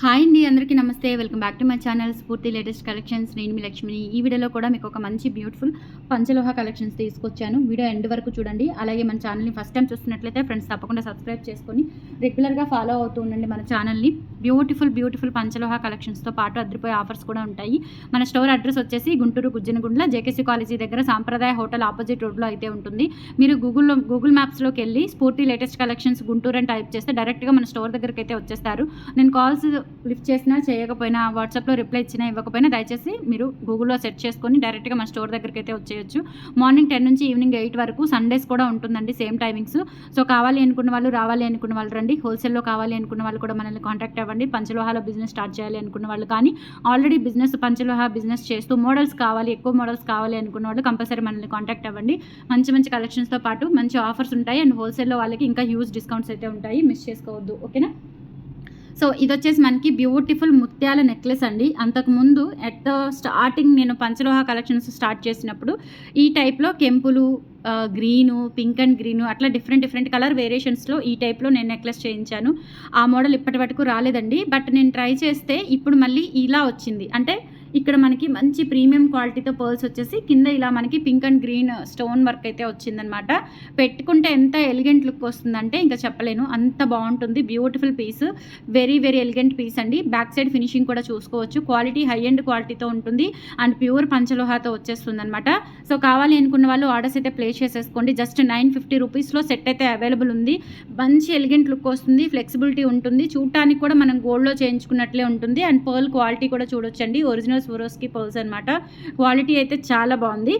Hi అండి, అందరికీ నమస్తే. Welcome back to my channel స్ఫూర్తి లేటెస్ట్ కలెక్షన్స్. నేను మీ లక్ష్మిని. ఈ వీడియోలో కూడా మీకు ఒక మంచి బ్యూటిఫుల్ పంచలోహ కలెక్షన్స్ తీసుకొచ్చాను. వీడియో ఎండ్ వరకు చూడండి. అలాగే మన ఛానల్ని ఫస్ట్ టైం చూస్తున్నట్లయితే ఫ్రెండ్స్ తప్పకుండా సబ్స్క్రైబ్ చేసుకొని రెగ్యులర్గా ఫాలో అవుతూ ఉండండి మన ఛానల్ని. బ్యూటిఫుల్ పంచలోహ కలెక్షన్స్తో పాటు అదిరిపోయే ఆఫర్స్ కూడా ఉంటాయి. మన స్టోర్ అడ్రస్ వచ్చేసి గుంటూరు గుజ్జనగుండ్ల జేకేసీ కాలేజీ దగ్గర సాంప్రదాయ హోటల్ ఆపోజిట్ రోడ్లో అయితే ఉంటుంది. మీరు గూగుల్ మ్యాప్స్లోకి వెళ్ళి స్ఫూర్తి లేటెస్ట్ కలెక్షన్స్ గుంటూరు అని టైప్ చేస్తే డైరెక్ట్గా మన స్టోర్ దగ్గరికి అయితే వచ్చేస్తారు. నేను కాల్స్ లిఫ్ట్ చేసినా చేయకపోయినా, వాట్సాప్లో రిప్లై ఇచ్చినా ఇవ్వకపోయినా దయచేసి మీరు గూగుల్లో సెర్చ్ చేసుకొని డైరెక్ట్గా మన స్టోర్ దగ్గరికి అయితే వచ్చేయచ్చు. మార్నింగ్ 10 నుంచి ఈవినింగ్ 8 వరకు, సండేస్ కూడా ఉంటుందండి సేమ్ టైమింగ్స్. సో కావాలి అనుకున్న వాళ్ళు, రావాలి అనుకున్న వాళ్ళు రండి. హోల్సేల్లో కావాలి అనుకున్న వాళ్ళు కూడా మనల్ని కాంటాక్ట్ అవ్వండి. పంచలోహాలో బిజినెస్ స్టార్ట్ చేయాలి అనుకున్న వాళ్ళు కానీ, ఆల్రెడీ పంచలోహ బిజినెస్ చేస్తూ మోడల్స్ కావాలి, ఎక్కువ మోడల్స్ కావాలి అనుకున్న వాళ్ళు కంపల్సరీ మనల్ని కాంటాక్ట్ అవ్వండి. మంచి కలెక్షన్స్తో పాటు మంచి ఆఫర్స్ ఉంటాయి. అండ్ హోల్సేల్లో వాళ్ళకి ఇంకా హ్యూజ్ డిస్కౌంట్స్ అయితే ఉంటాయి. మిస్ చేసుకోవద్దు, ఓకేనా. సో ఇది వచ్చేసి మనకి బ్యూటిఫుల్ ముత్యాల నెక్లెస్ అండి. అంతకుముందు ఎట్ ద స్టార్టింగ్ నేను పంచలోహ కలెక్షన్స్ స్టార్ట్ చేసినప్పుడు ఈ టైప్లో కెంపులు, గ్రీను, పింక్ అండ్ గ్రీను అట్లా డిఫరెంట్ కలర్ వేరియేషన్స్లో ఈ టైప్లో నేను నెక్లెస్ చేయించాను. ఆ మోడల్ ఇప్పటి వరకు రాలేదండి. బట్ నేను ట్రై చేస్తే ఇప్పుడు మళ్ళీ ఇలా వచ్చింది. అంటే ఇక్కడ మనకి మంచి ప్రీమియం క్వాలిటీతో పర్ల్స్ వచ్చేసి కింద ఇలా మనకి pink and green stone work అయితే వచ్చిందనమాట. పెట్టుకుంటే ఎంత ఎలిగెంట్ లుక్ వస్తుందంటే ఇంకా చెప్పలేను, అంత బాగుంటుంది. Beautiful piece, very elegant piece అండి. బ్యాక్ సైడ్ ఫినిషింగ్ కూడా చూసుకోవచ్చు. క్వాలిటీ హై ఎండ్ క్వాలిటీతో ఉంటుంది అండ్ ప్యూర్ పంచలోహాతో వచ్చేస్తుంది అనమాట. సో కావాలి అనుకున్న వాళ్ళు ఆర్డర్స్ అయితే ప్లేస్ చేసేసుకోండి. జస్ట్ 950 రూపీస్లో సెట్ అయితే అవైలబుల్ ఉంది. మంచి ఎలిగెంట్ లుక్ వస్తుంది, ఫ్లెక్సిబిలిటీ ఉంటుంది. చూడటానికి కూడా మనం గోల్డ్లో చేయించుకున్నట్లే ఉంటుంది. అండ్ పర్ల్ క్వాలిటీ కూడా చూడొచ్చండి. ఒరిజినల్ స్వరోస్కి పర్ల్స్ అనమాట. క్వాలిటీ అయితే చాలా బాగుంది.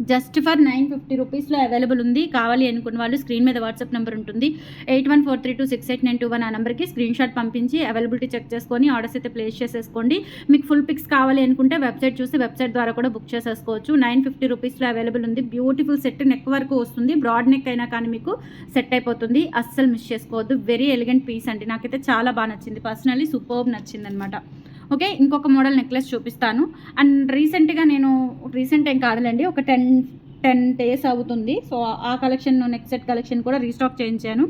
జస్ట్ ఫర్ 950 రూపీస్లో అవైలబుల్ ఉంది. కావాలి అనుకున్న వాళ్ళు స్క్రీన్ మీద వాట్సాప్ నెంబర్ ఉంటుంది 8143268921. ఆ నెంబర్కి స్క్రీన్ షాట్ పంపించి అవైలబిలిటీ చెక్ చేసుకొని ఆర్డర్స్ అయితే ప్లేస్ చేసేసుకోండి. మీకు ఫుల్ పిక్స్ కావాలి అనుకుంటే వెబ్సైట్ చూసి వెబ్సైట్ ద్వారా కూడా బుక్ చేసేసుకోవచ్చు. 950 రూపీస్లో అవైలబుల్ ఉంది. బ్యూటిఫుల్ సెట్, నెక్ వరకు వస్తుంది. బ్రాడ్ నెక్ అయినా కానీ మీకు సెట్ అయిపోతుంది. అస్సలు మిస్ చేసుకోవద్దు. వెరీ ఎలిగెంట్ పీస్ అండి. నాకైతే చాలా బాగా నచ్చింది. పర్సనలీ సూపర్బ్ నచ్చింది అనమాట. ఓకే, ఇంకొక మోడల్ నెక్లెస్ చూపిస్తాను. అండ్ రీసెంట్ ఏం కాదులేండి, ఒక 10 డేస్ అవుతుంది. సో ఆ కలెక్షన్, నెక్స్ట్ సెట్ కలెక్షన్ కూడా రీస్టాక్ చేయించాను.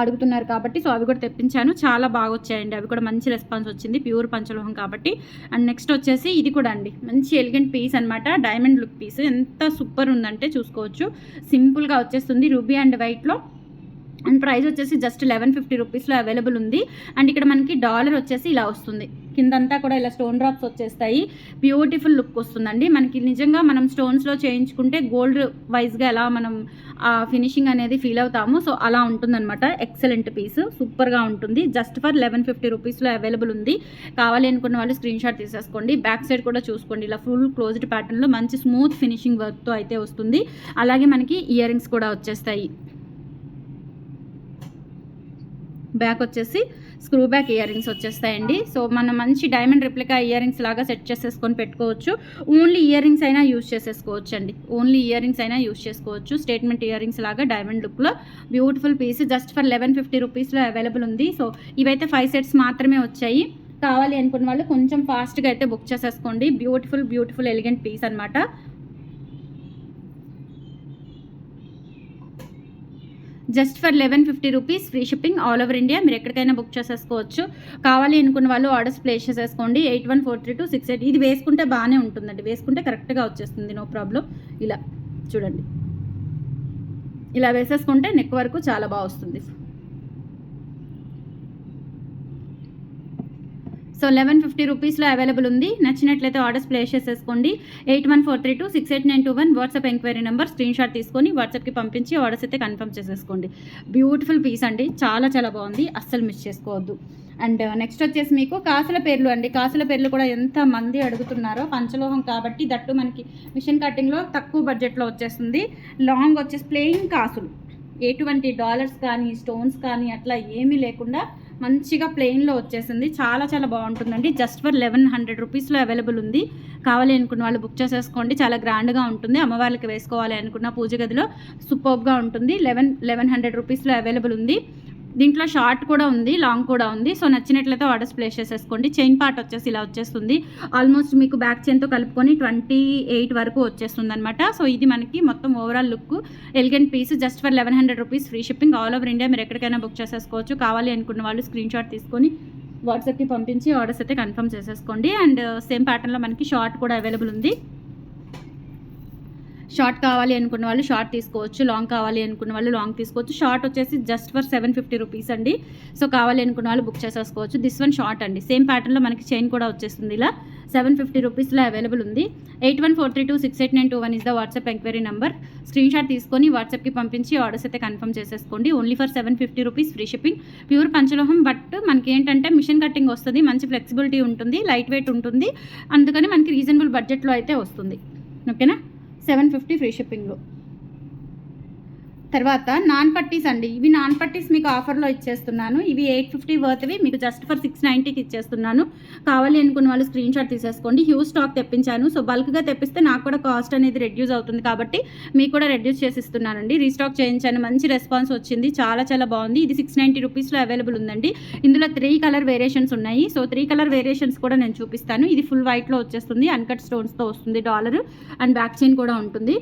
అడుగుతున్నారు కాబట్టి సో అవి కూడా తెప్పించాను. చాలా బాగా వచ్చాయండి. అవి కూడా మంచి రెస్పాన్స్ వచ్చింది, ప్యూర్ పంచలోహం కాబట్టి. అండ్ నెక్స్ట్ వచ్చేసి ఇది కూడా అండి మంచి ఎలిగెంట్ పీస్ అనమాట. డైమండ్ లుక్ పీస్ ఎంత సూపర్ ఉందంటే చూసుకోవచ్చు. సింపుల్గా వచ్చేస్తుంది రూబీ అండ్ వైట్లో. అండ్ ప్రైస్ వచ్చేసి జస్ట్ 1150 రూపీస్లో అవైలబుల్ ఉంది. అండ్ ఇక్కడ మనకి డాలర్ వచ్చేసి ఇలా వస్తుంది. కిందంతా కూడా ఇలా స్టోన్ డ్రాప్స్ వచ్చేస్తాయి. బ్యూటిఫుల్ లుక్ వస్తుందండి. మనకి నిజంగా మనం స్టోన్స్లో చేయించుకుంటే గోల్డ్ వైజ్గా ఎలా మనం ఫినిషింగ్ అనేది ఫీల్ అవుతాము. సో అలా ఉంటుందన్నమాట. ఎక్సలెంట్ పీస్, సూపర్గా ఉంటుంది. జస్ట్ ఫర్ 1150 రూపీస్లో అవైలబుల్ ఉంది. కావాలి అనుకున్న వాళ్ళు స్క్రీన్ షాట్ తీసేసుకోండి. బ్యాక్ సైడ్ కూడా చూసుకోండి. ఇలా ఫుల్ క్లోజ్డ్ ప్యాటర్న్లో మంచి స్మూత్ ఫినిషింగ్ వర్క్తో అయితే వస్తుంది. అలాగే మనకి ఇయర్ రింగ్స్ కూడా వచ్చేస్తాయి. బ్యాక్ వచ్చేసి స్క్రూ బ్యాక్ ఇయర్ రింగ్స్ వచ్చేస్తాయండి. సో మనం మంచి డైమండ్ రిప్లికా ఇయర్ రింగ్స్ లాగా సెట్ చేసేసుకొని పెట్టుకోవచ్చు. ఓన్లీ ఇయర్ రింగ్స్ అయినా యూజ్ చేసేసుకోవచ్చు అండి. ఓన్లీ ఇయర్ రింగ్స్ అయినా యూజ్ చేసుకోవచ్చు. స్టేట్మెంట్ ఇయర్ రింగ్స్ లాగా డైమండ్ లుక్లో బ్యూటిఫుల్ పీస్ జస్ట్ ఫర్ 1150 రూపీస్లో అవైలబుల్ ఉంది. సో ఇవైతే 5 సెట్స్ మాత్రమే వచ్చాయి. కావాలి అనుకున్న వాళ్ళు కొంచెం ఫాస్ట్గా అయితే బుక్ చేసేసుకోండి. బ్యూటిఫుల్ ఎలిగెంట్ పీస్ అనమాట. Just for 1150 rupees, free shipping all over India. మీరు ఎక్కడికైనా బుక్ చేసేసుకోవచ్చు. కావాలి అనుకున్న వాళ్ళు ఆర్డర్స్ ప్లేస్ చేసేసుకోండి. 81432688. ఇది వేసుకుంటే బాగానే ఉంటుందండి. వేసుకుంటే కరెక్ట్గా వచ్చేస్తుంది, నో ప్రాబ్లం. ఇలా చూడండి, ఇలా వేసేసుకుంటే నెక్ వరకు చాలా బాగా వస్తుంది. సో 1150 రూపీస్లో అవైలబుల్ ఉంది. నచ్చినట్లయితే ఆర్డర్స్ ప్లేస్ చేసేసుకోండి. 8143268921 WhatsApp enquiry number. Screenshot తీసుకొని వాట్సాప్కి పంపించి ఆర్డర్స్ అయితే కన్ఫర్మ్ చేసేసుకోండి. బ్యూటిఫుల్ పీస్ అండి, చాలా బాగుంది. అస్సలు మిస్ చేసుకోవద్దు. అండ్ నెక్స్ట్ వచ్చేసి మీకు కాసుల పేర్లు అండి. కాసుల పేర్లు కూడా ఎంత మంది అడుగుతున్నారో. పంచలోహం కాబట్టి దట్టు మనకి మిషన్ కటింగ్లో తక్కువ బడ్జెట్లో వచ్చేస్తుంది. లాంగ్ వచ్చేసి ప్లెయిన్ కాసులు, ఎటువంటి డాలర్స్ కానీ స్టోన్స్ కానీ అట్లా ఏమీ లేకుండా మంచిగా ప్లెయిన్లో వచ్చేసింది. చాలా బాగుంటుందండి. జస్ట్ ఫర్ 1100 రూపీస్లో అవైలబుల్ ఉంది. కావాలి అనుకున్న వాళ్ళు బుక్ చేసేసుకోండి. చాలా గ్రాండ్గా ఉంటుంది. అమ్మవారికి వేసుకోవాలి అనుకున్న పూజ గదిలో సూపర్గా ఉంటుంది. 1100 రూపీస్లో అవైలబుల్ ఉంది. దీంట్లో షార్ట్ కూడా ఉంది, లాంగ్ కూడా ఉంది. సో నచ్చినట్లయితే ఆర్డర్స్ ప్లేస్ చేసేసుకోండి. చైన్ పార్ట్ వచ్చేసి ఇలా వచ్చేస్తుంది. ఆల్మోస్ట్ మీకు బ్యాక్ చైన్తో కలుపుకొని 28 వరకు వచ్చేస్తుంది అనమాట. సో ఇది మనకి మొత్తం overall look elegant piece. Just for 1100 rupees, free shipping all over India. మీరు ఎక్కడికైనా బుక్ చేసేసుకోవచ్చు. కావాలి అనుకున్న వాళ్ళు స్క్రీన్ షాట్ తీసుకొని వాట్సాప్కి పంపించి ఆర్డర్స్ అయితే కన్ఫర్మ్ చేసేసుకోండి. అండ్ సేమ్ ప్యాటర్న్లో మనకి షార్ట్ కూడా అవైలబుల్ ఉంది. షార్ట్ కావాలి అనుకున్న వాళ్ళు షార్ట్ తీసుకోవచ్చు, లాంగ్ కావాలి అనుకున్న వాళ్ళు లాంగ్ తీసుకోవచ్చు. షార్ట్ వచ్చేసి జస్ట్ ఫర్ 750 రూపీస్ అండి. సో కావాలి అనుకున్న వాళ్ళు బుక్ చేసేసుకోవచ్చు. దిస్ వన్ షార్ట్ అండి. సేమ్ ప్యాటర్న్లో మనకి చైన్ కూడా వచ్చేస్తుంది. ఇలా 750 రూపీస్లో అవైలబుల్ ఉంది. 8143268921 is the WhatsApp enquiry number. Screenshot తీసుకొని వాట్సాప్కి పంపించి ఆర్డర్స్ అయితే కన్ఫర్మ్ చేసేసుకోండి. Only for 750 rupees free shipping. Pure పంచలోహం, బట్ మనకి ఏంటంటే మిషన్ కటింగ్ వస్తుంది, మంచి ఫ్లెక్సిబిలిటీ ఉంటుంది, లైట్ వెయిట్ ఉంటుంది, అందుకని మనకి రీజనబుల్ బడ్జెట్లో అయితే వస్తుంది. ఓకేనా, 750 ఫ్రీ షిప్పింగ్లో. తర్వాత నాన్ పట్టీస్ అండి. ఇవి నాన్ పట్టీస్ మీకు ఆఫర్లో ఇచ్చేస్తున్నాను. ఇవి 850 వర్త్వి మీకు జస్ట్ ఫర్ 690కి ఇచ్చేస్తున్నాను. కావాలి అనుకున్న వాళ్ళు స్క్రీన్ షాట్ తీసేసుకోండి. హ్యూజ్ స్టాక్ తెప్పించాను. సో బల్క్గా తెప్పిస్తే నాకు కూడా కాస్ట్ అనేది రెడ్యూస్ అవుతుంది కాబట్టి మీకు కూడా రెడ్యూస్ చేసి ఇస్తున్నానండి. రీస్టాక్ చేయించాను, మంచి రెస్పాన్స్ వచ్చింది, చాలా చాలా బాగుంది. ఇది 690 రూపీస్లో అవైలబుల్ ఉందండి. ఇందులో 3 కలర్ వేరియేషన్స్ ఉన్నాయి. సో 3 కలర్ వేరియేషన్స్ కూడా నేను చూపిస్తాను. ఇది ఫుల్ వైట్లో వచ్చేస్తుంది, అన్కట్ స్టోన్స్తో వస్తుంది, డాలర్ అండ్ బ్యాక్ చైన్ కూడా ఉంటుంది.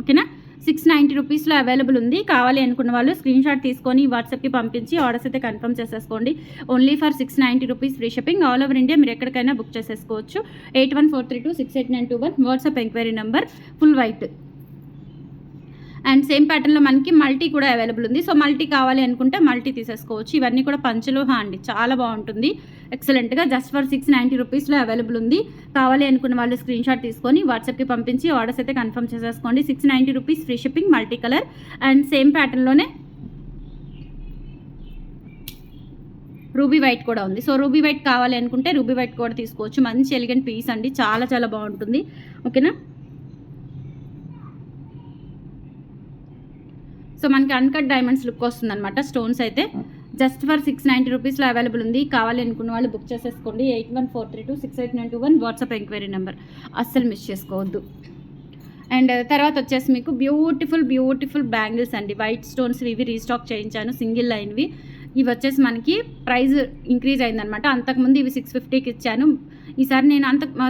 ఓకేనా, 690 రూపీస్లో అవైలబుల్ ఉంది. కావాలి అనుకున్న వాళ్ళు స్క్రీన్ షాట్ తీసుకొని వాట్సాప్కి పంపించి ఆర్డర్స్ అయితే కన్ఫర్మ్ చేసేసుకోండి. Only for 690 rupees free shipping. All over India మీరు ఎక్కడికైనా బుక్ చేసేసుకోవచ్చు. 8143268921 WhatsApp enquiry number. Full white and same ప్యాటర్న్లో మనకి మల్టీ కూడా అవైలబుల్ ఉంది. సో మల్టీ కావాలి అనుకుంటే మల్టీ తీసేసుకోవచ్చు. ఇవన్నీ కూడా పంచలోహ అండి, చాలా బాగుంటుంది, ఎక్సలెంట్గా. జస్ట్ ఫర్ 690 రూపీస్లో అవైలబుల్ ఉంది. కావాలి అనుకున్న వాళ్ళు స్క్రీన్ షాట్ తీసుకొని వాట్సాప్కి పంపించి ఆర్డర్స్ అయితే కన్ఫర్మ్ చేసేసుకోండి. 690 rupees free shipping, multi colour and same ప్యాటర్న్లోనే రూబీ వైట్ కూడా ఉంది. సో రూబీ వైట్ కావాలి అనుకుంటే రూబీ వైట్ కూడా తీసుకోవచ్చు. మంచి ఎలిగెంట్ పీస్ అండి, చాలా చాలా బాగుంటుంది. ఓకేనా, సో మనకి అన్కట్ డైమండ్స్ లుక్ వస్తుంది అనమాట. స్టోన్స్ అయితే జస్ట్ ఫర్ 690 రూపీస్లో అవైలబుల్ ఉంది. కావాలి అనుకున్న వాళ్ళు బుక్ చేసేసుకోండి. 8143268921 వాట్సాప్ ఎంక్వైరీ నెంబర్. అస్సలు మిస్ చేసుకోవద్దు. అండ్ తర్వాత వచ్చేసి మీకు బ్యూటిఫుల్ బ్యాంగిల్స్ అండి. వైట్ స్టోన్స్ ఇవి రీస్టాక్ చేయించాను, సింగిల్ లైన్వి. ఇవి వచ్చేసి మనకి ప్రైస్ ఇంక్రీజ్ అయిందనమాట. అంతకుముందు ఇవి 650కి ఇచ్చాను. ఈసారి నేను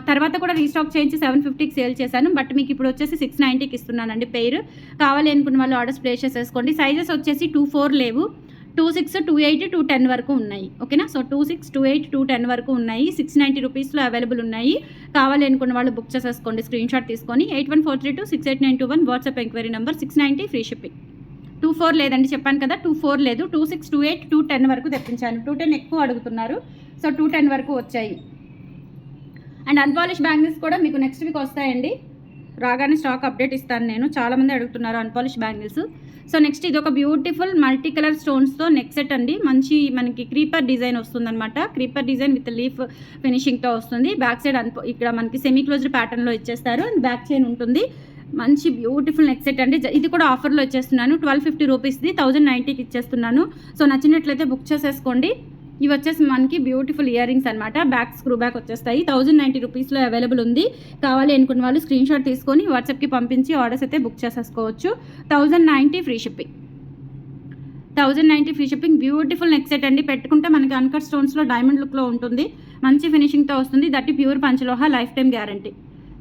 తర్వాత కూడా రీస్టాక్ చేయించి 750కి సేల్ చేశాను. బట్ మీకు ఇప్పుడు వచ్చేసి 690కి ఇస్తున్నానండి పెయిర్. కావాలి అనుకున్న వాళ్ళు ఆర్డర్స్ ప్లేస్ చేసేసుకోండి. సైజెస్ వచ్చేసి 2-4 లేవు, 2-6, 2-8, 2-10 వరకు ఉన్నాయి. ఓకేనా, సో 2-6, 2-8, 2-10 వరకు ఉన్నాయి. 690 రూపీస్లో అవైలబుల్ ఉన్నాయి. కావాలి అనుకున్న వాళ్ళు బుక్ చేసేసుకోండి. స్క్రీన్ షాట్ తీసుకొని 8143268921 WhatsApp enquiry number. 690 free shipping. 2-4 లేదండి, చెప్పాను కదా, 2-4 లేదు. 2-6, 2-8, 2-10 వరకు తెప్పించాను. 2-10 ఎక్కువ అడుగుతున్నారు, సో 2-10 వరకు వచ్చాయి. అండ్ అన్పాలిష్ బ్యాంగిల్స్ కూడా మీకు నెక్స్ట్ వీక్ వస్తాయండి. రాగానే స్టాక్ అప్డేట్ ఇస్తాను నేను. చాలామంది అడుగుతున్నారు అన్పాలిష్ బ్యాంగిల్స్. సో నెక్స్ట్ ఇది ఒక బ్యూటిఫుల్ మల్టీ కలర్ స్టోన్స్తో నెక్ సెట్ అండి. మంచి మనకి క్రీపర్ డిజైన్ వస్తుందన్నమాట. క్రీపర్ డిజైన్ విత్ లీఫ్ ఫినిషింగ్తో వస్తుంది. బ్యాక్ సైడ్ ఇక్కడ మనకి సెమీ క్లోజ్డ్ ప్యాటర్న్లో ఇచ్చేస్తారు. అండ్ బ్యాక్ చైన్ ఉంటుంది. మంచి బ్యూటిఫుల్ నెక్ సెట్ అండి. ఇది కూడా ఆఫర్లో ఇచ్చేస్తున్నాను. 1250 రూపీస్ది 1090కి ఇచ్చేస్తున్నాను. సో నచ్చినట్లయితే బుక్ చేసేసుకోండి. ఇవి వచ్చేసి మనకి బ్యూటిఫుల్ ఇయర్ రింగ్స్ అనమాట. బ్యాక్ స్క్రూ బ్యాక్ వచ్చేస్తాయి. 1090 రూపీస్లో అవైలబుల్ ఉంది. కావాలి అనుకున్న వాళ్ళు స్క్రీన్ షాట్ తీసుకొని వాట్సాప్కి పంపించి ఆర్డర్స్ అయితే బుక్ చేసేసుకోవచ్చు. 1090 free shipping. 1090 free shipping. Beautiful neck set అండి. పెట్టుకుంటే మనకి అన్కట్ స్టోన్స్లో డైమండ్ లుక్లో ఉంటుంది. మంచి ఫినిషింగ్తో వస్తుంది. దట్టి ప్యూర్ పంచలోహ, lifetime guarantee.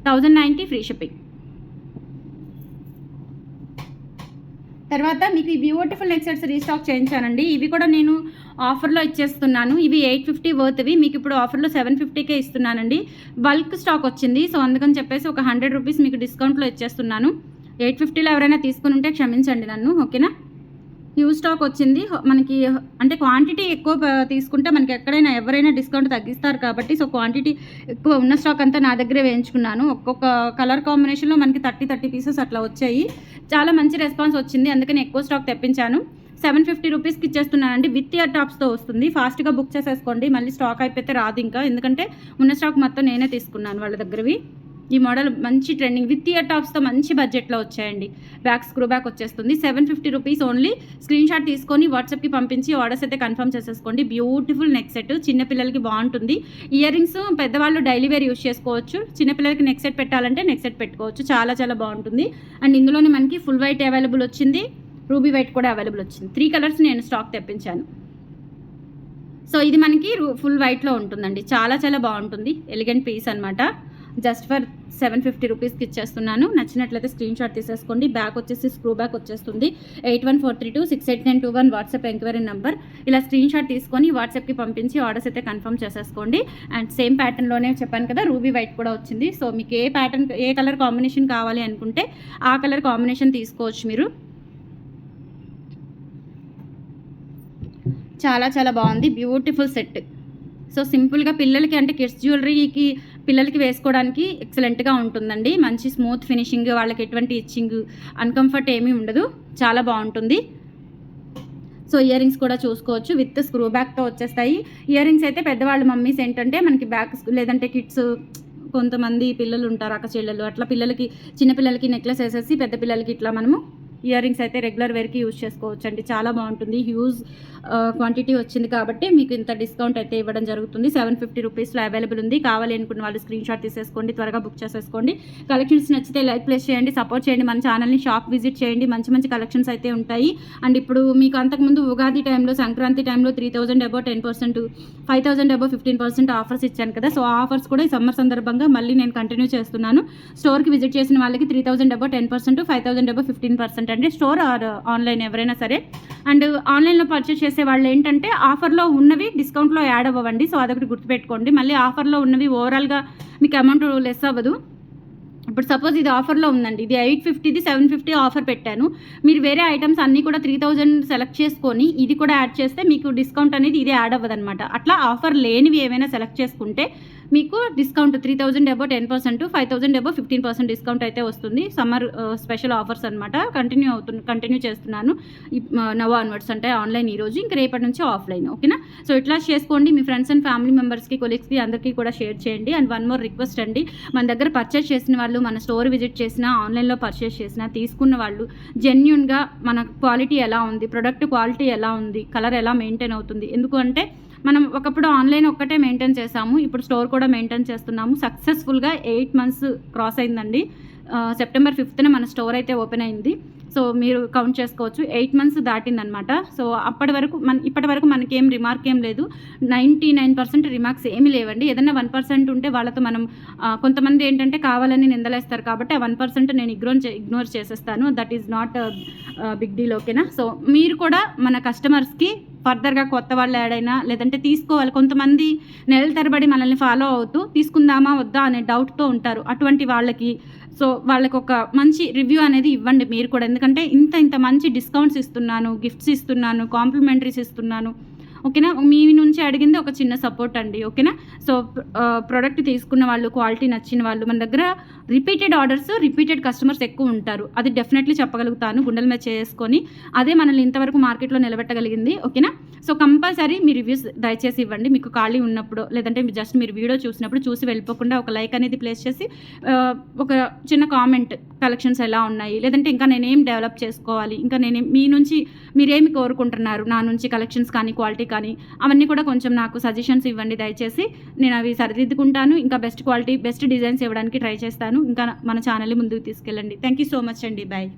1090 free shipping. తర్వాత మీకు ఈ బ్యూటిఫుల్ నెక్ సెట్స్ రీస్టాక్ చేయించానండి. ఇవి కూడా నేను ఆఫర్లో ఇచ్చేస్తున్నాను. ఇవి 850 వర్త్వి మీకు ఇప్పుడు ఆఫర్లో 750కే ఇస్తున్నానండి. బల్క్ స్టాక్ వచ్చింది, సో అందుకని చెప్పేసి ఒక 100 రూపీస్ మీకు డిస్కౌంట్లో ఇచ్చేస్తున్నాను. 850లో ఎవరైనా తీసుకుని ఉంటే క్షమించండి నన్ను. ఓకేనా, హ్యూజ్ స్టాక్ వచ్చింది మనకి. అంటే క్వాంటిటీ ఎక్కువ తీసుకుంటే మనకి ఎక్కడైనా ఎవరైనా డిస్కౌంట్ తగ్గిస్తారు కాబట్టి, సో క్వాంటిటీ ఎక్కువ ఉన్న స్టాక్ అంతా నా దగ్గరే వేయించుకున్నాను. ఒక్కొక్క కలర్ కాంబినేషన్లో మనకి 30 పీసెస్ అట్లా వచ్చాయి. చాలా మంచి రెస్పాన్స్ వచ్చింది, అందుకని ఎక్కువ స్టాక్ తెప్పించాను. 750 రూపీస్కి ఇచ్చేస్తున్నానండి. విత్ ఇయర్ టాప్స్తో వస్తుంది. ఫాస్ట్గా బుక్ చేసేసుకోండి, మళ్ళీ స్టాక్ అయిపోతే రాదు ఇంకా. ఎందుకంటే ఉన్న స్టాక్ మొత్తం నేనే తీసుకున్నాను వాళ్ళ దగ్గరవి. ఈ మోడల్ మంచి ట్రెండింగ్ విత్ ఇయర్ టాప్స్తో మంచి బడ్జెట్లో వచ్చాయండి. బ్యాక్ స్క్రూ బ్యాక్ వచ్చేస్తుంది. 750 రూపీస్ ఓన్లీ. స్క్రీన్ షాట్ తీసుకొని వాట్సాప్కి పంపించి ఆర్డర్స్ అయితే కన్ఫర్మ్ చేసేసుకోండి. బ్యూటిఫుల్ నెక్ సెట్, చిన్నపిల్లలకి బాగుంటుంది. ఇయర్ రింగ్స్ పెద్దవాళ్ళు డైలీ వేర్ యూస్ చేసుకోవచ్చు. చిన్నపిల్లలకి నెక్ సెట్ పెట్టాలంటే నెక్ సెట్ పెట్టుకోవచ్చు. చాలా చాలా బాగుంటుంది. అండ్ ఇందులోనే మనకి ఫుల్ వైట్ అవైలబుల్ వచ్చింది, రూబీ వైట్ కూడా అవైలబుల్ వచ్చింది. 3 కలర్స్ నేను స్టాక్ తెప్పించాను. సో ఇది మనకి ఫుల్ వైట్లో ఉంటుందండి. చాలా చాలా బాగుంటుంది. ఎలిగెంట్ పీస్ అనమాట. జస్ట్ ఫర్ 750 రూపీస్కి ఇచ్చేస్తున్నాను. నచ్చినట్లయితే స్క్రీన్ షాట్ తీసేసుకోండి. బ్యాక్ వచ్చేసి స్క్రూ బ్యాక్ వచ్చేస్తుంది. 8143268921 వాట్సాప్ ఎంక్వైరీ నెంబర్. ఇలా స్క్రీన్ షాట్ తీసుకొని వాట్సాప్కి పంపించి ఆర్డర్స్ అయితే కన్ఫర్మ్ చేసేసుకోండి. అండ్ సేమ్ ప్యాటర్న్లోనే చెప్పాను కదా, రూబీ వైట్ కూడా వచ్చింది. సో మీకు ఏ కలర్ కాంబినేషన్ కావాలి అనుకుంటే ఆ కలర్ కాంబినేషన్ తీసుకోవచ్చు మీరు. చాలా చాలా బాగుంది, బ్యూటిఫుల్ సెట్. సో సింపుల్గా పిల్లలకి అంటే కిడ్స్ జ్యువెలరీకి పిల్లలకి వేసుకోవడానికి ఎక్సలెంట్గా ఉంటుందండి. మంచి స్మూత్ ఫినిషింగ్, వాళ్ళకి ఎటువంటి ఇచ్చింగ్ అన్కంఫర్ట్ ఏమీ ఉండదు, చాలా బాగుంటుంది. సో ఇయర్ రింగ్స్ కూడా చూసుకోవచ్చు, విత్ స్క్రూ బ్యాక్తో వచ్చేస్తాయి. ఇయర్ రింగ్స్ అయితే పెద్దవాళ్ళు మమ్మీస్ ఏంటంటే మనకి బ్యాక్ లేదంటే కిడ్స్ కొంతమంది పిల్లలు ఉంటారు, అక్క చెల్లెలు, అట్లా పిల్లలకి చిన్నపిల్లలకి నెక్లెస్ వేసేసి పెద్ద పిల్లలకి ఇట్లా మనము ఇయర్ రింగ్స్ అయితే రెగ్యులర్ వేర్కి యూజ్ చేసుకోవచ్చు అండి. చాలా బాగుంటుంది. హ్యూజ్ క్వాంటిటీ వచ్చింది కాబట్టి మీకు ఇంత డిస్కౌంట్ అయితే ఇవ్వడం జరుగుతుంది. 750 రూపీస్లో అవైలబుల్ ఉంది. కావాలి అనుకున్న వాళ్ళు స్క్రీన్ షాట్ తీసేసుకోండి, త్వరగా బుక్ చేసేసుకోండి. కలెక్షన్స్ నచ్చితే లైక్ ప్లేస్ చేయండి, సపోర్ట్ చేయండి. మన ఛానల్ని షాప్ విజిట్ చేయండి, మంచి మంచి కలెక్షన్స్ అయితే ఉంటాయి. అండ్ ఇప్పుడు మీకు అంతకుముందు ఉగాది టైంలో, సంక్రాంతి టైంలో 3000 అబౌవ్ 10%, 5000 అబౌవ్ 15% ఆఫర్స్ ఇచ్చాను కదా. సో ఆ ఆఫర్స్ కూడా ఈ సమ్మర్ సందర్భంగా మళ్ళీ నేను కంటిన్యూ చేస్తున్నాను. స్టోర్కి విజిట్ చేసిన వాళ్ళకి 3000 అబౌవ్ 10%, 5000 అబౌవ్ 15% అంటే స్టోర్ ఆర్ ఆన్లైన్ ఎవరైనా సరే. అండ్ ఆన్లైన్లో పర్చేస్ చేసే వాళ్ళు ఏంటంటే ఆఫర్లో ఉన్నవి డిస్కౌంట్లో యాడ్ అవ్వండి. సో అదొకటి గుర్తుపెట్టుకోండి. మళ్ళీ ఆఫర్లో ఉన్నవి ఓవరాల్గా మీకు అమౌంట్ లెస్ అవ్వదు. ఇప్పుడు సపోజ్ ఇది ఆఫర్లో ఉందండి, ఇది 850ది 750 ఆఫర్ పెట్టాను. మీరు వేరే ఐటమ్స్ అన్నీ కూడా 3000 సెలెక్ట్ చేసుకొని ఇది కూడా యాడ్ చేస్తే మీకు డిస్కౌంట్ అనేది ఇది యాడ్ అవ్వదు అనమాట. అట్లా ఆఫర్ లేనివి ఏమైనా సెలెక్ట్ చేసుకుంటే మీకు డిస్కౌంట్ 3000 అబౌవ్ 10%, 5000 అబౌవ్ 15% డిస్కౌంట్ అయితే వస్తుంది. సమ్మర్ స్పెషల్ ఆఫర్స్ అనమాట. కంటిన్యూ చేస్తున్నాను నవ్ ఆన్వర్డ్స్, అంటే ఆన్లైన్ ఈరోజు, ఇంకా రేపటి నుంచి ఆఫ్లైన్. ఓకేనా? సో ఇట్లా చేసుకోండి. మీ ఫ్రెండ్స్ అండ్ ఫ్యామిలీ మెంబర్స్కి, కొలీగ్స్కి అందరికీ కూడా షేర్ చేయండి. అండ్ వన్ మోర్ రిక్వెస్ట్ అండి, మన దగ్గర పర్చేస్ చేసిన వాళ్ళు, మన స్టోర్ విజిట్ చేసినా, ఆన్లైన్లో పర్చేస్ చేసినా, తీసుకున్న వాళ్ళు జెన్యూన్గా మన క్వాలిటీ ఎలా ఉంది, ప్రొడక్ట్ క్వాలిటీ ఎలా ఉంది, కలర్ ఎలా మెయింటైన్ అవుతుంది. ఎందుకు అంటే మనం ఒకప్పుడు ఆన్లైన్ ఒక్కటే మెయింటైన్ చేసాము, ఇప్పుడు స్టోర్ కూడా మెయింటైన్ చేస్తున్నాము. సక్సెస్ఫుల్గా 8 months క్రాస్ అయిందండి. సెప్టెంబర్ 5th మన స్టోర్ అయితే ఓపెన్ అయింది. సో మీరు కౌంట్ చేసుకోవచ్చు, 8 months దాటిందనమాట. సో ఇప్పటి వరకు మనకేం రిమార్క్ ఏం లేదు. 99% రిమార్క్స్ ఏమీ లేవండి. ఏదన్నా 1% ఉంటే వాళ్ళతో మనం కొంతమంది ఏంటంటే కావాలని నిందలేస్తారు కాబట్టి ఆ 1% నేను ఇగ్నోర్ చేసేస్తాను. That is not big deal. ఓకేనా? సో మీరు కూడా మన కస్టమర్స్కి ఫర్దర్గా కొత్త వాళ్ళు యాడ్ అయినా లేదంటే తీసుకోవాలి, కొంతమంది నెలల తరబడి మనల్ని ఫాలో అవుతూ తీసుకుందామా వద్దా అనే డౌట్తో ఉంటారు. అటువంటి వాళ్ళకి సో వాళ్ళకి ఒక మంచి రివ్యూ అనేది ఇవ్వండి మీరు కూడా. ఎందుకంటే ఇంత మంచి డిస్కౌంట్స్ ఇస్తున్నాను, గిఫ్ట్స్ ఇస్తున్నాను, కాంప్లిమెంటరీస్ ఇస్తున్నాను. ఓకేనా? మీ నుంచి అడిగింది ఒక చిన్న సపోర్ట్ అండి. ఓకేనా? సో ప్రోడక్ట్ తీసుకున్న వాళ్ళు, క్వాలిటీ నచ్చిన వాళ్ళు, మన దగ్గర రిపీటెడ్ ఆర్డర్స్, రిపీటెడ్ కస్టమర్స్ ఎక్కువ ఉంటారు. అది డెఫినెట్లీ చెప్పగలుగుతాను గుండెల మీద చేసుకొని. అదే మనల్ని ఇంతవరకు మార్కెట్లో నిలబెట్టగలిగింది. ఓకేనా? సో కంపల్సరీ మీ రివ్యూస్ దయచేసి ఇవ్వండి. మీకు ఖాళీ ఉన్నప్పుడు లేదంటే జస్ట్ మీరు వీడియో చూసినప్పుడు చూసి వెళ్ళిపోకుండా ఒక లైక్ అనేది ప్లేస్ చేసి ఒక చిన్న కామెంట్, కలెక్షన్స్ ఎలా ఉన్నాయి, లేదంటే ఇంకా నేనేం డెవలప్ చేసుకోవాలి, ఇంకా మీ నుంచి మీరేమి కోరుకుంటున్నారు, నా నుంచి కలెక్షన్స్ కానీ క్వాలిటీ కానీ అవన్నీ కూడా కొంచెం నాకు సజెషన్స్ ఇవ్వండి దయచేసి. నేను అవి సరిదిద్దుకుంటాను. ఇంకా బెస్ట్ క్వాలిటీ, బెస్ట్ డిజైన్స్ ఇవ్వడానికి ట్రై చేస్తాను. ఇంకా మన ఛానల్ని ముందుకు తీసుకెళ్ళండి. థ్యాంక్ యూ సో మచ్ అండి. బాయ్.